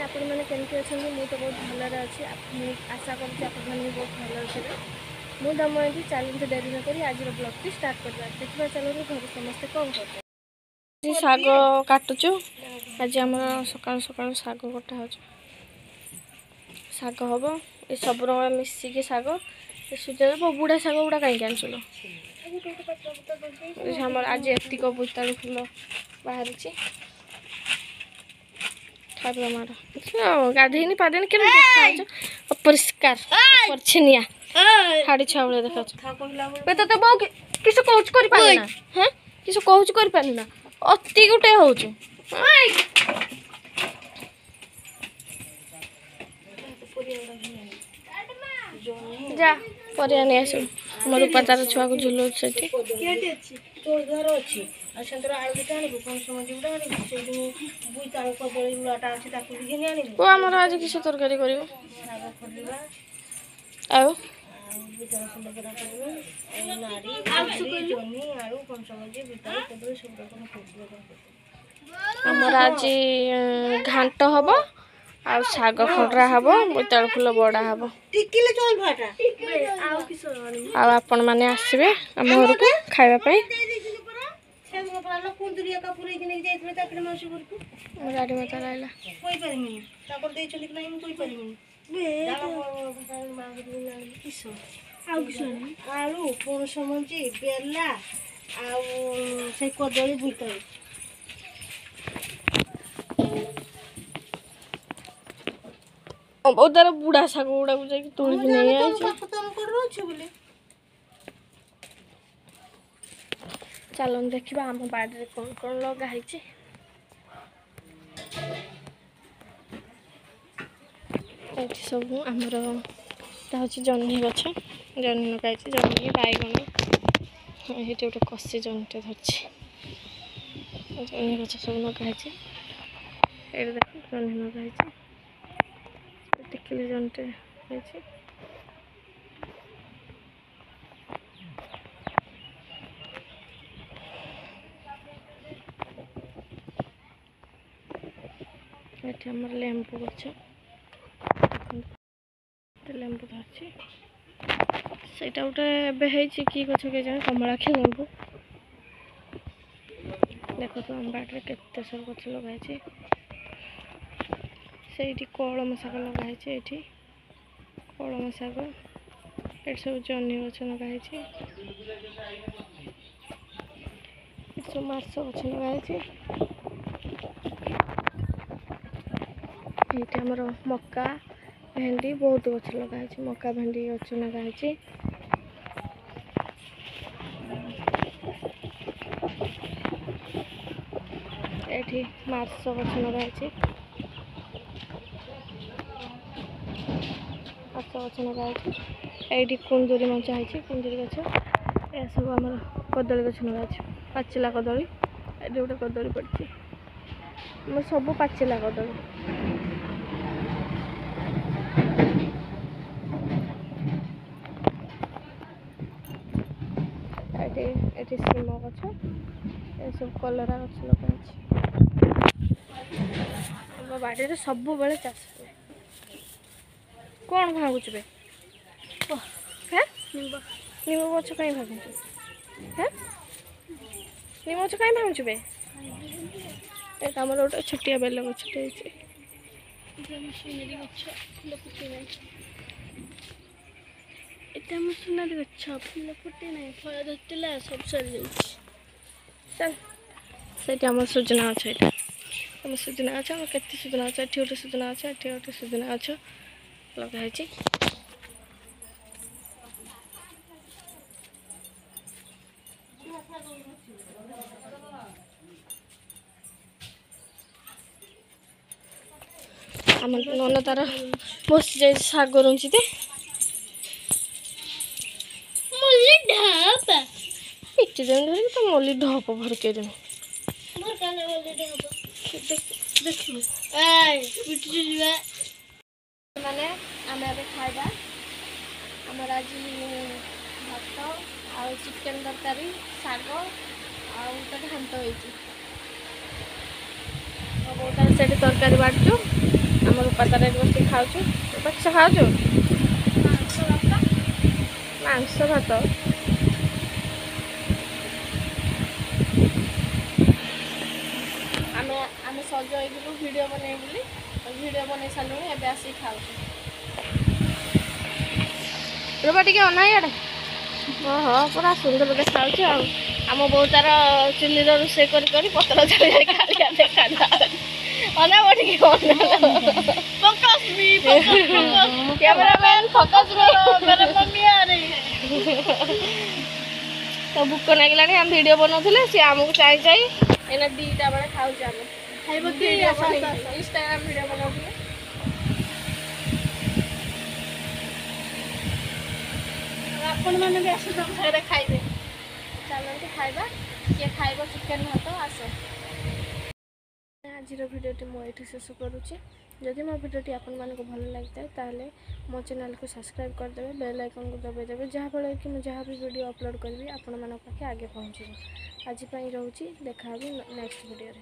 आपण मैंने केमती अच्छा मुझे तो बहुत भलर अच्छी आशा करें बहुत भल अच्छे मुझे दमयंती चलते डेरी न करी आज ब्लॉग की स्टार्ट करवा देखा चलो घर समस्ते कौन कर शाग काटुचु आज आम सका सका शाग कटा हो शाग हम ये सब रंग मिसिकी शाग सुझा बुढ़ा शाग गुड़ा कहीं आनचुल आज एतिक बोईतालु फुल बाहरी खाद्य मार गाधेनी पादेनी के अपरिष्कार छेनिया हाड़ी छाउले देखा तो बहु किस कौच कर पाना हाँ किस कौच कर पाना अति गोटे हो जा परिया नहीं आस मोर रूपा तार छुआ को झुल से आमर आज किस तरकारी कर आमर आज घांट हम आ शाग खडरा हम बोईतालु फुल बड़ा हम आपण मैंने आसबे आम घर को खावाई गाड़ी मत लाइला आलू पणस मଞ୍ଜି बेला से कदली बोईतालु तार बुढ़ा शाग गुड़ा को तोड़िक नहीं चलो देखा आम बाड़ी कौन कौन लगाई सब आमर हूँ जह्नी गछ जह्नी लगाई जह्नी बैगण ये गोटे कषि जह्नीटे धरछि जह्नी गछ सब लगाई ये देख जह्नी लगाई टिकली जह्नीटे है ये आमर लेंबू गछ लेंबू धरछि सेटा गोटे कि गछ के जाने कमलाखी लेंबू देख तो आम बाटे केते सब गछ लगाई से कलम शाग लगाई ये कलम शाग ये सब जह्नी गछ लगाई सब मार्स गछ लगाई ये आमर मक्का भेंडी बहुत गछ लगाई मक्का भेंडी गछ लगाई ये मार्स गछ लगाई मार्स गछ लगाई ये कुंदुरी मंचा है कुंदुरी गछ ये सब आम कदली गछ लगाई पाचिला कदली ये गोटे कदली पड़ी आम सब पाचिला कदली ये सीम गछ ये सब कलरा गछ लगाई बाड़ी सब बेले चाष कौन भागुच बे निम गछ कहीं भागुच निम गछ कहीं भागुच बे आमर गोटे छोटिया बेल गछटे एटा सोनाली गछ फुल फुटे ना फल धरला सब सरी चल से आम सुजना गछ यहाँ आम सुजना गछ आम के सुजना गछ ये गोटे सुजना गछ ये गोटे सुजना गछ लगाई आम नन तार बसी जाए शाग रुची पिटी देन धर तो मल्ली ढप भरके देन माने आम खाइबा आमर आज भात आ चिकेन तरकारी शाग आउट घांट हो तरकारी बाटू आम ବାପା ତାର ଏଠି ବସିକି ଖାଉଛୁ। ବାପା କିସ ଖାଉଛୁ? ମାଂସ ଭାତ। ଆମେ ସଜ ହେଇଯିବୁ ଭିଡ଼ିଓ ବନେଇବୁ ବୋଲି ଭିଡ଼ିଓ ବନେଇ ସାରିଲୁଣି ଏବେ ଆସିକି ଖାଉଛୁ। ରୂପା ଟିକେ ଅନାଇ ଆଡ଼େ। ଓହୋ ପୁରା ସୁନ୍ଦର ଦେଖାଯାଉଛି ଆଉ। ଆମ ବୋଉ ତାର ଚୁଲିର ରୋଷେଇ କରି କରି ପତ୍ର ଜାଳି କାଳିଆ ଦେଖାଯାଉଛି। ଅନାବ ଟିକେ କ୍ୟାମେରାମ୍ୟାନ୍ ଫୋକସ୍ ତ ଭୁକ ଲାଗିଲାଣି ଆମେ ଭିଡ଼ିଓ ବନାଉଥିଲେ ସିଏ ଆମକୁ ଚାହିଁ ଚାହିଁ ଏଇନା 2ଟା ବେଳେ ଖାଉଛୁ ଆମେ। ଇନଷ୍ଟାଗ୍ରାମ ଭିଡ଼ିଓ ବନାଉଥିଲେ। ଆପଣମାନେ ବି ଆସନ୍ତୁ ଆମ ଘରେ ଖାଇବେ। ଚାଲନ୍ତୁ ଖାଇବା। କିଏ ଖାଇବ ଚିକେନ୍ ଭାତ ଆସ। ଆଜିର ଭିଡ଼ିଓଟି ମୁଁ ଏଇଠି ଶେଷ କରୁଛି। ଯଦି ମୋ ଭିଡ଼ିଓଟି ଆପଣମାନଙ୍କୁ ଭଲ ଲାଗିଥାଏ ତାହେଲେ ମୋ ଚ୍ୟାନେଲକୁ ସବସ୍କ୍ରାଇବ୍ କରିଦେବେ, ବେଲ୍ ଆଇକନ୍କୁ ଦବାଇଦେବେ, ଯାହାଫଳରେ କି ମୁଁ ଯାହା ବି ଭିଡ଼ିଓ ଅପଲୋଡ଼ କରିବି ଆପଣମାନଙ୍କ ପାଖେ ଆଗେ ପହଞ୍ଚିବ। ଆଜି ପାଇଁ ରହୁଛି, ଦେଖା ହେବ ନେକ୍ସଟ ଭିଡ଼ିଓରେ।